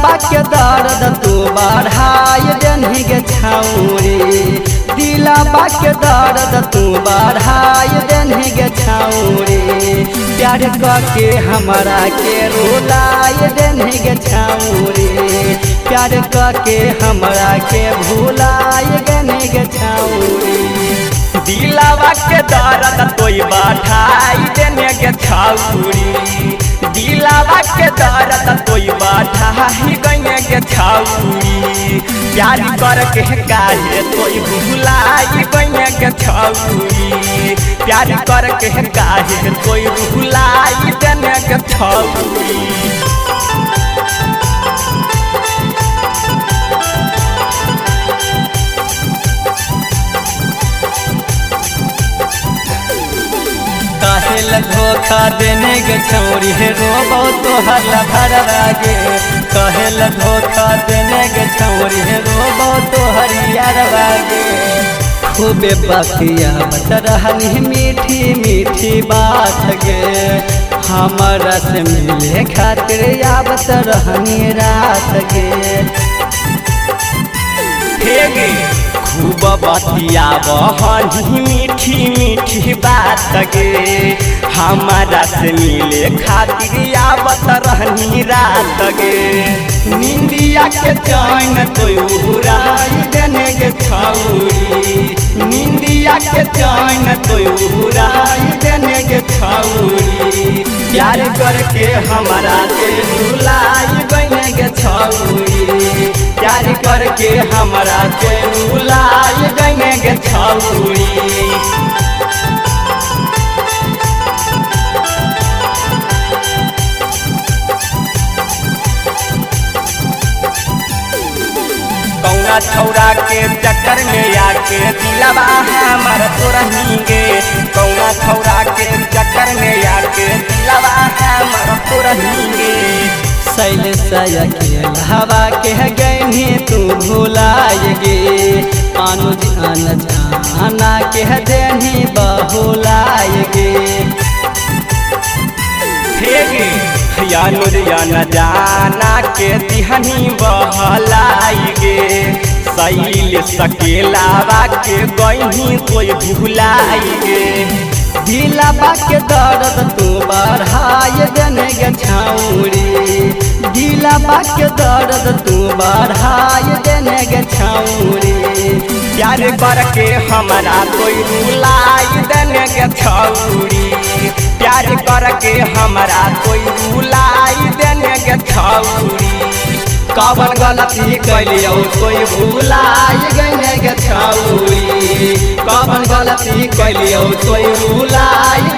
दिलवा के दर्द तू बढ़ाई देनी गे छौरी दिलवा के दर्द तू बढ़ाई देनी गे छौरी प्यार के हमरा के रुलाई देनी गे छौरी प्यार के हमरा के भुलाई देनी गे छौरी दिलवा के दर्द तोई बढ़ाई देने गे छौरी दिलवा के दर्द तोई बढ़ाई गने गे छौरी प्यार करके काहे तोई भुलाई गने गे छौरी प्यार करके काहे तोई भुलाई देने गे छौरी काहेल धोखा देने गे छौरी हे रोबो तोहर लभरवा गे काहेल धोखा देने गे छौरी हे रोबो तोहर यारवा गे खूबे बतिया बत रहनी मीठी मीठी बात गे हमरा से मिले खातिर आवत रहनी रात गे हे खूब बतिया बहनी मीठी मीठी बात गे हमारा से मिले खातिर आवत रहनी रात गे निंदिया के चैन तोय उड़ाई देने गे छौरी निंदिया के चैन तोय उड़ाई देने गे छौरी प्यार करके हमारा के रुलाई गने गे छौरी प्यार करके हमरा के रुलाई गने गे छौरी कौना छौरा के चक्कर में आके दिलवा हमर तोरही गे कौना छौरा के चक्कर में आके दिलवा हमर तोरही गे शैलेश हवा के गैनी तू भुलाई गे अनुज अनजाना के देनी बहुलाई गे अनुज अनजाना के दिहनी बहलाई गे शैल सकेलावा के गैनी कोई भुलाई गे दिलवा के दर्द तू बढ़ाई देने गे छौरी दिलवा के दर्द तू बढ़ाई देने गे छौरी प्यार करके हमरा कोई रुलाई देने गे छौरी प्यार करके हमरा कोई रुलाई देने गे छौरी कवन गलती कैलियो कोई भुलाई गने गे छौरी कवन गलती कैलियो कोई रुलाई